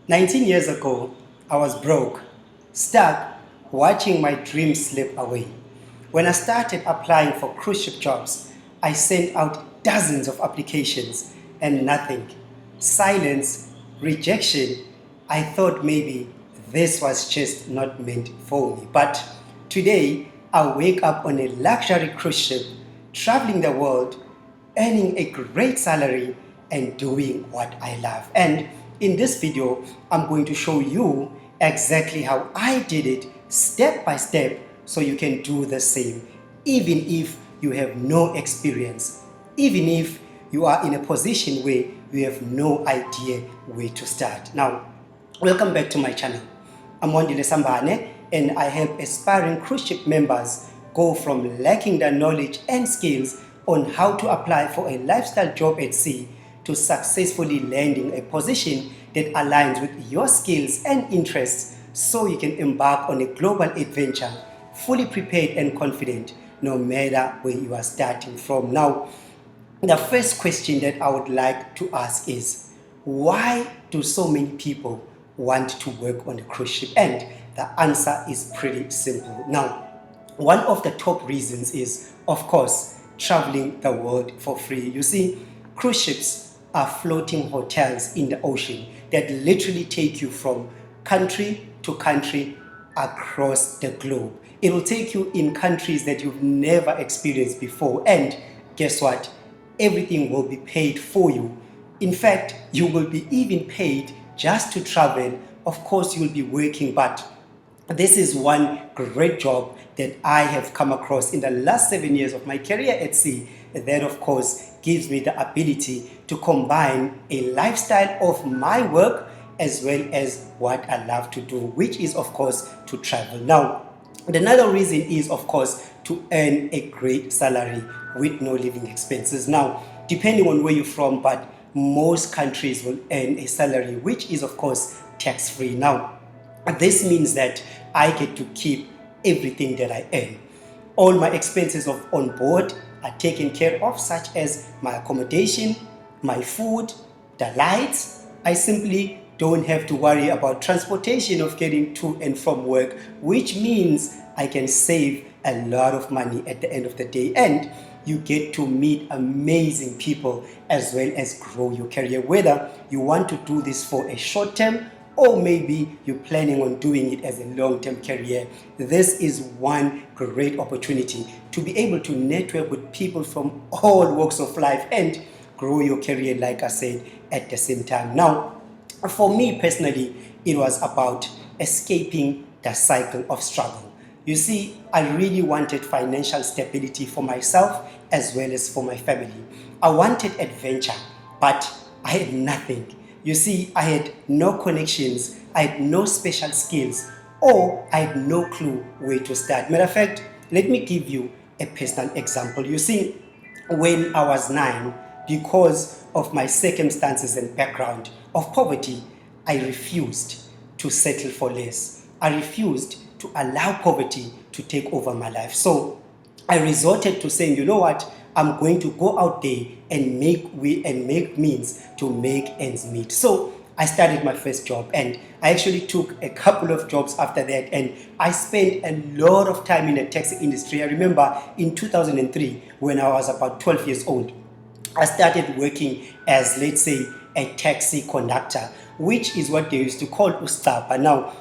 19 years ago, I was broke, stuck, watching my dreams slip away. When I started applying for cruise ship jobs, I sent out dozens of applications and nothing. Silence, rejection. I thought maybe this was just not meant for me. But today, I wake up on a luxury cruise ship, traveling the world, earning a great salary and doing what I love. And in this video, I'm going to show you exactly how I did it step by step so you can do the same, even if you have no experience, even if you are in a position where you have no idea where to start. Now, welcome back to my channel. I'm Wandile Sambane, and I help aspiring cruise ship members go from lacking the knowledge and skills on how to apply for a lifestyle job at sea to successfully landing a position that aligns with your skills and interests so you can embark on a global adventure fully prepared and confident no matter where you are starting from. Now, the first question that I would like to ask is, why do so many people want to work on a cruise ship? And the answer is pretty simple. Now, one of the top reasons is, of course, traveling the world for free. You see, cruise ships are floating hotels in the ocean that literally take you from country to country across the globe. It will take you in countries that you've never experienced before. And guess what? Everything will be paid for you. In fact, you will be even paid just to travel. Of course, you will be working, but this is one great job that I have come across in the last 7 years of my career at sea. That, of course, gives me the ability to combine a lifestyle of my work as well as what I love to do, which is, of course, to travel. Now, another reason is, of course, to earn a great salary with no living expenses. Now, depending on where you're from, but most countries will earn a salary which is, of course, tax-free. Now, this means that I get to keep everything that I earn. All my expenses on board are taken care of, such as my accommodation, my food, the lights. I simply don't have to worry about transportation of getting to and from work, which means I can save a lot of money at the end of the day. And you get to meet amazing people as well as grow your career, whether you want to do this for a short term or maybe you're planning on doing it as a long-term career. This is one great opportunity to be able to network with people from all walks of life and grow your career, like I said, at the same time. Now, for me personally, it was about escaping the cycle of struggle. You see, I really wanted financial stability for myself as well as for my family. I wanted adventure, but I had nothing. You see, I had no connections, I had no special skills, or I had no clue where to start. Matter of fact, let me give you a personal example. You see, when I was 9, because of my circumstances and background of poverty, I refused to settle for less. I refused to allow poverty to take over my life. So I resorted to saying, you know what, I'm going to go out there and make means to make ends meet. So I started my first job, and I actually took a couple of jobs after that, and I spent a lot of time in the taxi industry. I remember in 2003, when I was about 12 years old, I started working as, let's say, a taxi conductor, which is what they used to call ustapa. Now,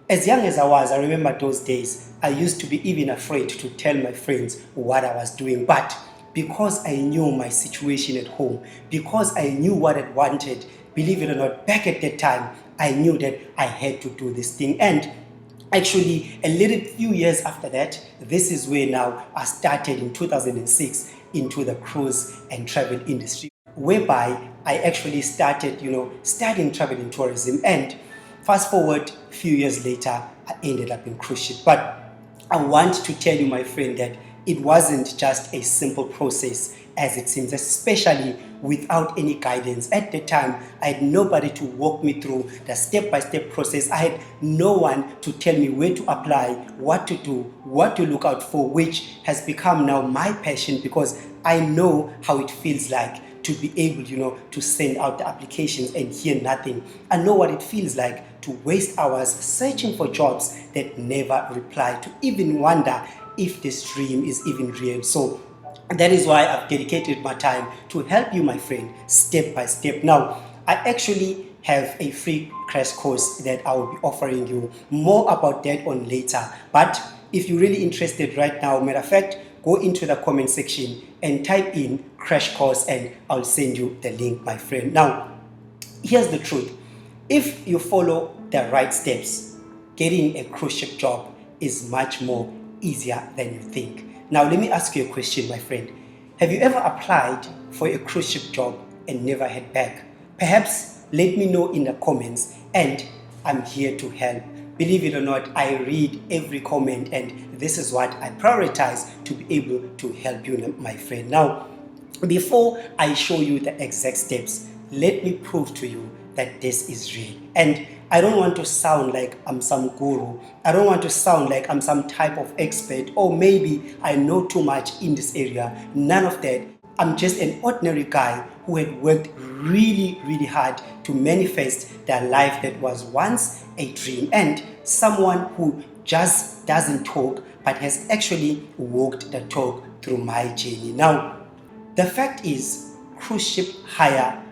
as young as I remember those days, I used to be even afraid to tell my friends what I was doing. But because I knew my situation at home, because I knew what I wanted, believe it or not, back at that time, I knew that I had to do this thing. And actually, a little few years after that, this is where now I started in 2006 into the cruise and travel industry, whereby I actually started, studying travel and tourism. And fast forward a few years later, I ended up in cruise ship. But I want to tell you, my friend, that it wasn't just a simple process as it seems, especially without any guidance. At the time, I had nobody to walk me through the step-by-step process. I had no one to tell me where to apply, what to do, what to look out for, which has become now my passion because I know how it feels like to be able, to send out the applications and hear nothing. I know what it feels like to waste hours searching for jobs that never reply, to even wonder if this dream is even real. So that is why I've dedicated my time to help you, my friend, step by step. Now, I actually have a free crash course that I will be offering you. More about that on later. But if you're really interested right now, matter of fact, go into the comment section and type in crash course and I'll send you the link, my friend. Now, here's the truth. If you follow the right steps, getting a cruise ship job is much more easier than you think. Now, let me ask you a question, my friend. Have you ever applied for a cruise ship job and never heard back? Perhaps let me know in the comments, and I'm here to help. Believe it or not, I read every comment, and this is what I prioritize to be able to help you, my friend. Now, before I show you the exact steps, let me prove to you that this is real. And I don't want to sound like I'm some guru. I don't want to sound like I'm some type of expert, or maybe I know too much in this area. None of that. I'm just an ordinary guy who had worked really, really hard to manifest the life that was once a dream, and someone who just doesn't talk but has actually walked the talk through my journey. Now, the fact is, cruise ship hire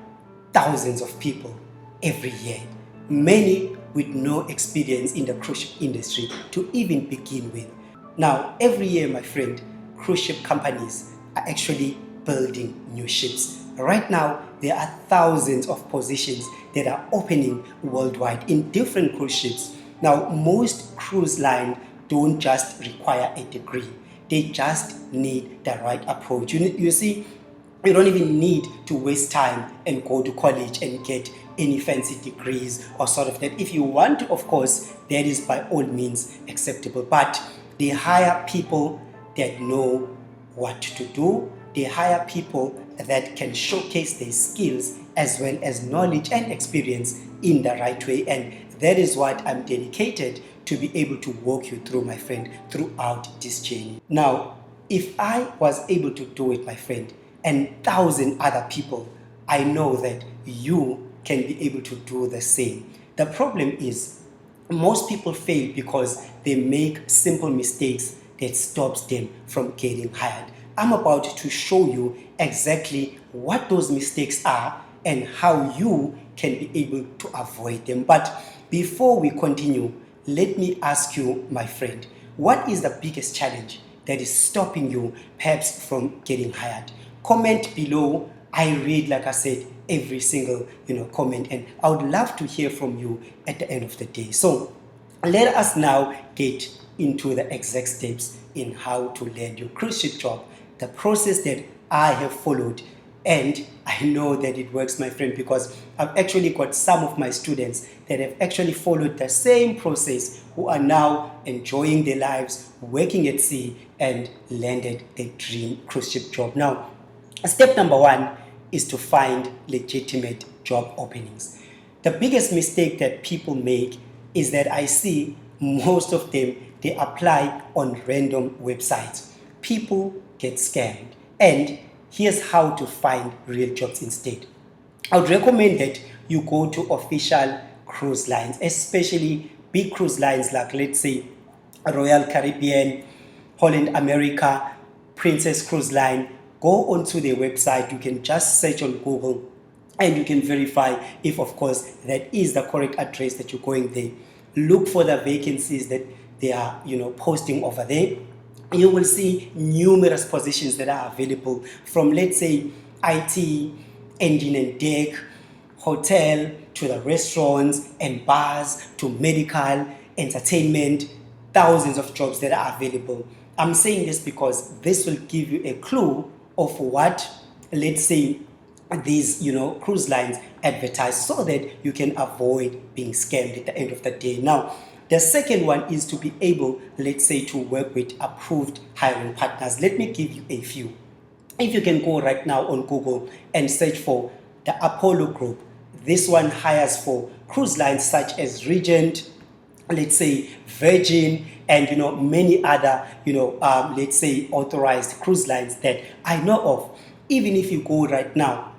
thousands of people every year, many with no experience in the cruise ship industry to even begin with. Now, every year, my friend, cruise ship companies are actually building new ships. Right now, there are thousands of positions that are opening worldwide in different cruise ships. Now, most cruise lines don't just require a degree. They just need the right approach. You see, you don't even need to waste time and go to college and get any fancy degrees or sort of that. If you want to, of course, that is by all means acceptable. But they hire people that know what to do. They hire people that can showcase their skills as well as knowledge and experience in the right way. And that is what I'm dedicated to be able to walk you through, my friend, throughout this journey. Now, if I was able to do it, my friend, and 1,000 other people, I know that you can be able to do the same. The problem is most people fail because they make simple mistakes that stops them from getting hired. I'm about to show you exactly what those mistakes are and how you can be able to avoid them. But before we continue, let me ask you, my friend, what is the biggest challenge that is stopping you perhaps from getting hired? Comment below. I read, like I said, every single comment, and I would love to hear from you at the end of the day. So let us now get into the exact steps in how to land your cruise ship job. The process that I have followed, and I know that it works, my friend, because I've actually got some of my students that have actually followed the same process, who are now enjoying their lives, working at sea, and landed their dream cruise ship job. Now, step number one is to find legitimate job openings. The biggest mistake that people make is that I see most of them, they apply on random websites. People get scammed. And here's how to find real jobs instead. I would recommend that you go to official cruise lines, especially big cruise lines like, let's say, Royal Caribbean, Holland America, Princess Cruise Line. Go onto their website. You can just search on Google and you can verify if, of course, that is the correct address that you're going there. Look for the vacancies that they are, posting over there. You will see numerous positions that are available, from, let's say, IT, engine and deck, hotel, to the restaurants and bars, to medical, entertainment, thousands of jobs that are available. I'm saying this because this will give you a clue of what, let's say, these cruise lines advertise, so that you can avoid being scammed at the end of the day. Now, the second one is to be able, let's say, to work with approved hiring partners. Let me give you a few. If you can go right now on Google and search for the Apollo Group, this one hires for cruise lines such as Regent, let's say Virgin, and many other let's say authorized cruise lines that I know of. Even if you go right now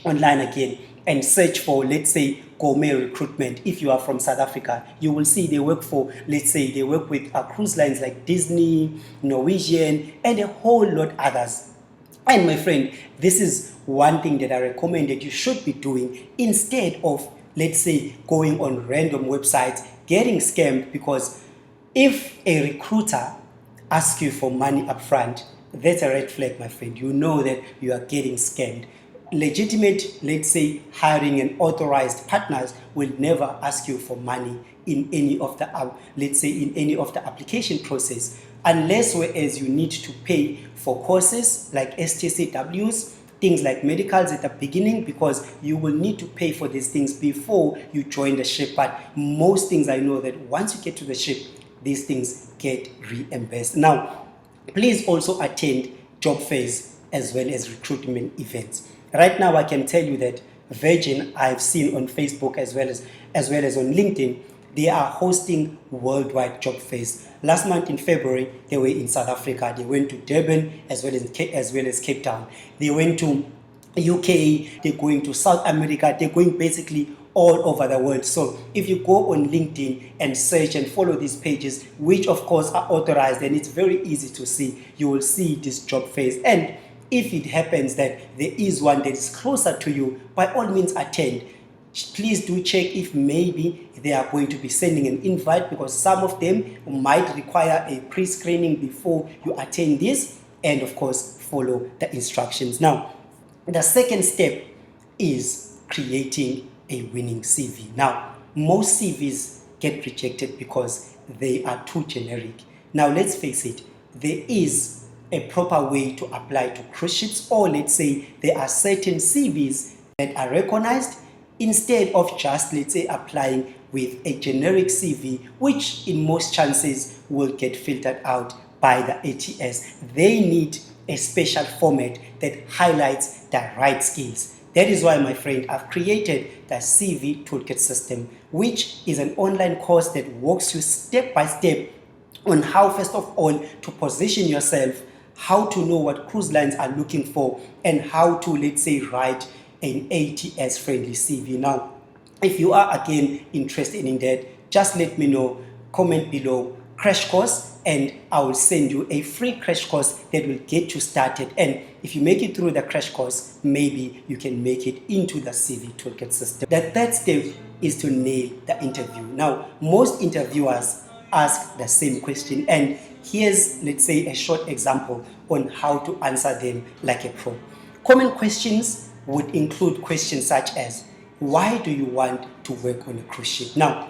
online again and search for, let's say, Gourmet Recruitment. If you are from South Africa, you will see they work for, let's say, they work with cruise lines like Disney, Norwegian, and a whole lot others. And my friend, this is one thing that I recommend that you should be doing instead of, let's say, going on random websites, getting scammed, because if a recruiter asks you for money upfront, that's a red flag, my friend. You know that you are getting scammed. Legitimate, let's say, hiring and authorized partners will never ask you for money in any of the, let's say, in any of the application process, unless whereas you need to pay for courses like STCWs, things like medicals at the beginning, because you will need to pay for these things before you join the ship. But most things, I know that once you get to the ship, these things get reimbursed. Now, please also attend job fairs as well as recruitment events. Right now, I can tell you that Virgin, I've seen on Facebook as well as on LinkedIn, they are hosting worldwide job fairs. Last month in February, they were in South Africa. They went to Durban as well as Cape Town. They went to UK. They're going to South America. They're going basically all over the world. So if you go on LinkedIn and search and follow these pages, which of course are authorized, and it's very easy to see, you will see this job fairs. And if it happens that there is one that is closer to you, by all means attend. Please do check if maybe they are going to be sending an invite, because some of them might require a pre-screening before you attend this, and of course follow the instructions. Now, the second step is creating a winning CV. Now, most CVs get rejected because they are too generic. Now, let's face it, there is a proper way to apply to cruise ships, or let's say there are certain CVs that are recognized, instead of just, let's say, applying with a generic CV, which in most chances will get filtered out by the ATS. They need a special format that highlights the right skills. That is why, my friend, I've created the CV Toolkit system, which is an online course that walks you step by step on how, first of all, to position yourself, how to know what cruise lines are looking for, and how to, let's say, write an ATS-friendly CV. Now, if you are again interested in that, just let me know, comment below, crash course, and I will send you a free crash course that will get you started. And if you make it through the crash course, maybe you can make it into the CV Toolkit system. The third step is to nail the interview. Now, most interviewers ask the same question, and here's, let's say, a short example on how to answer them like a pro. Common questions would include questions such as, why do you want to work on a cruise ship? Now,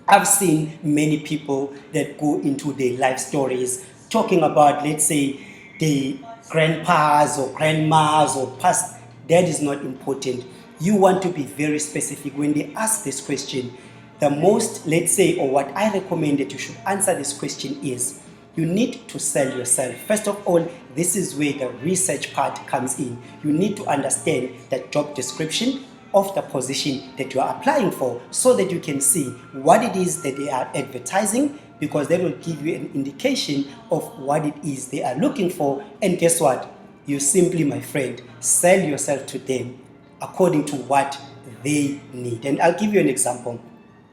I've seen many people that go into their life stories talking about, let's say, the grandpas or grandmas or past. That is not important. You want to be very specific when they ask this question. The most, let's say, or what I recommend that you should answer this question is, you need to sell yourself. First of all, this is where the research part comes in. You need to understand the job description of the position that you are applying for, so that you can see what it is that they are advertising, because that will give you an indication of what it is they are looking for. And guess what? You simply, my friend, sell yourself to them according to what they need. And I'll give you an example.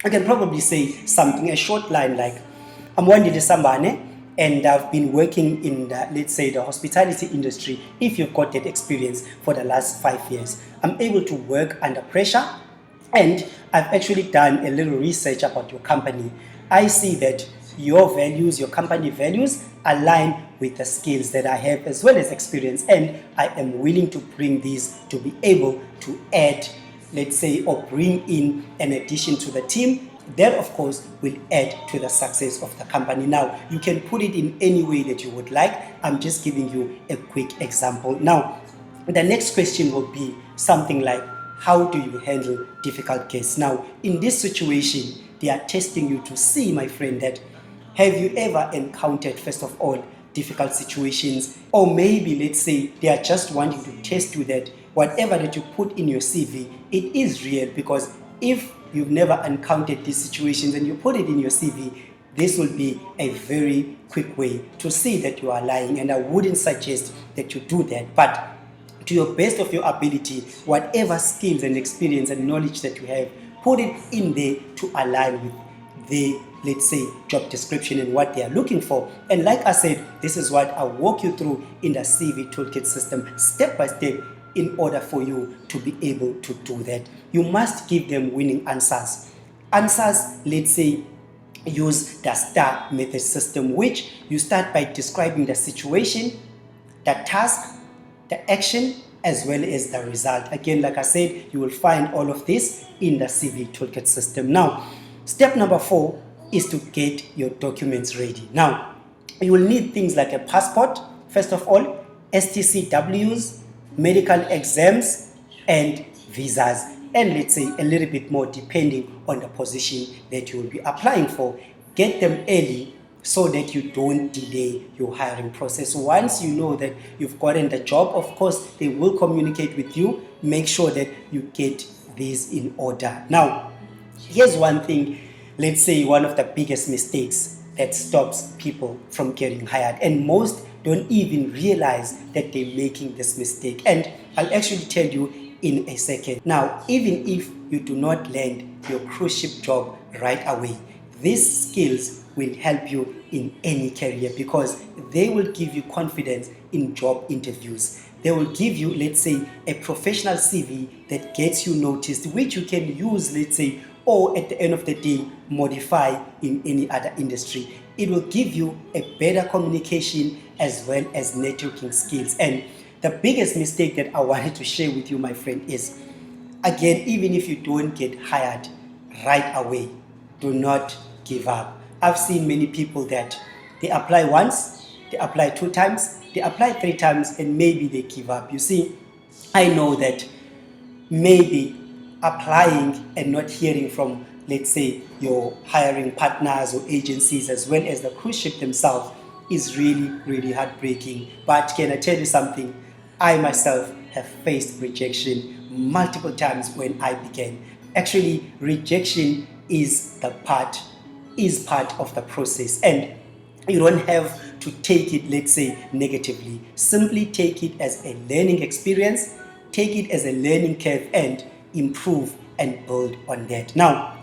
I can probably say something, a short line like, I'm Wandile Sambane, and I've been working in the, let's say, the hospitality industry. If you've got that experience for the last 5 years, I'm able to work under pressure, and I've actually done a little research about your company. I see that your values, your company values, align with the skills that I have as well as experience, and I am willing to bring these to be able to add, let's say, or bring in an addition to the team. That, of course, will add to the success of the company. Now, you can put it in any way that you would like. I'm just giving you a quick example. Now, the next question will be something like, how do you handle difficult guests? Now, in this situation, they are testing you to see, my friend, that have you ever encountered, first of all, difficult situations? Or maybe, let's say, they are just wanting to test you that whatever that you put in your CV, it is real, because if you've never encountered these situations and you put it in your CV, this will be a very quick way to see that you are lying, and I wouldn't suggest that you do that. But to your best of your ability, whatever skills and experience and knowledge that you have, put it in there to align with the, let's say, job description and what they are looking for. And like I said, this is what I'll walk you through in the CV toolkit system, step by step, in order for you to be able to do that. You must give them winning answers. Answers, let's say, use the STAR method system, which you start by describing the situation, the task, the action, as well as the result. Again, like I said, you will find all of this in the CV toolkit system. Now, step number 4 is to get your documents ready. Now, you will need things like a passport, first of all, STCWs, medical exams, and visas, and let's say a little bit more depending on the position that you will be applying for. Get them early so that you don't delay your hiring process. Once you know that you've gotten the job, of course, they will communicate with you. Make sure that you get this in order. Now, here's one thing, let's say one of the biggest mistakes that stops people from getting hired, and most don't even realize that they're making this mistake. And I'll actually tell you in a second. Now, even if you do not land your cruise ship job right away, these skills will help you in any career because they will give you confidence in job interviews. They will give you, let's say, a professional CV that gets you noticed, which you can use, let's say, or at the end of the day, modify in any other industry. It will give you a better communication as well as networking skills. And the biggest mistake that I wanted to share with you, my friend, is, again, even if you don't get hired right away, do not give up. I've seen many people that they apply once, they apply 2 times, they apply 3 times, and maybe they give up. You see, I know that maybe applying and not hearing from, let's say, your hiring partners or agencies as well as the cruise ship themselves is really, really heartbreaking. But can I tell you something? I myself have faced rejection multiple times when I began. Actually, rejection is part of the process, and you don't have to take it, let's say, negatively. Simply take it as a learning experience, take it as a learning curve, and improve and build on that. Now,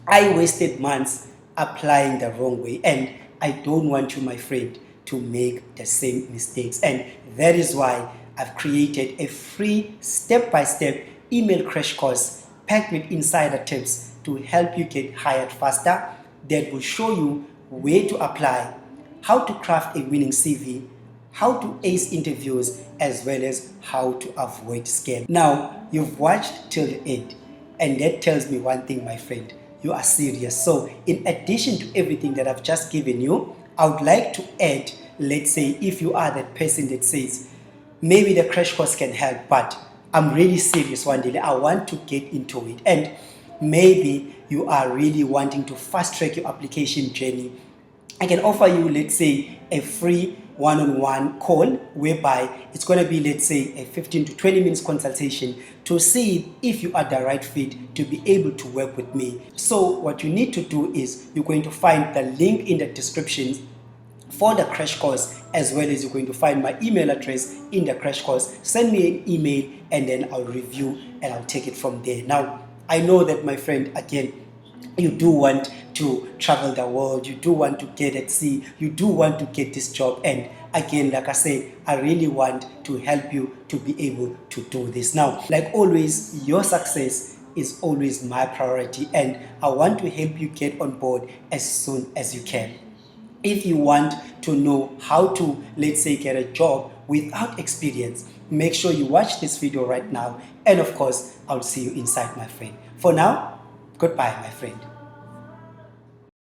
I wasted months applying the wrong way, and I don't want you, my friend, to make the same mistakes. And that is why I've created a free step-by-step email crash course packed with insider tips to help you get hired faster, that will show you where to apply, how to craft a winning CV, how to ace interviews, as well as how to avoid scam. Now, you've watched till the end, and that tells me one thing, my friend, you are serious. So in addition to everything that I've just given you, I would like to add, let's say, if you are that person that says, maybe the crash course can help, but I'm really serious one day, I want to get into it, and maybe you are really wanting to fast track your application journey, I can offer you, let's say, a free one-on-one call whereby it's going to be, let's say, a 15 to 20 minutes consultation to see if you are the right fit to be able to work with me. So what you need to do is you're going to find the link in the description for the crash course, as well as you're going to find my email address in the crash course. Send me an email and then I'll review and I'll take it from there. Now, I know that, my friend, again, you do want to travel the world, you do want to get at sea, you do want to get this job, and again, like I said, I really want to help you to be able to do this. Now, like always, your success is always my priority, and I want to help you get on board as soon as you can. If you want to know how to, let's say, get a job without experience, make sure you watch this video right now, and of course, I'll see you inside, my friend. For now, goodbye, my friend.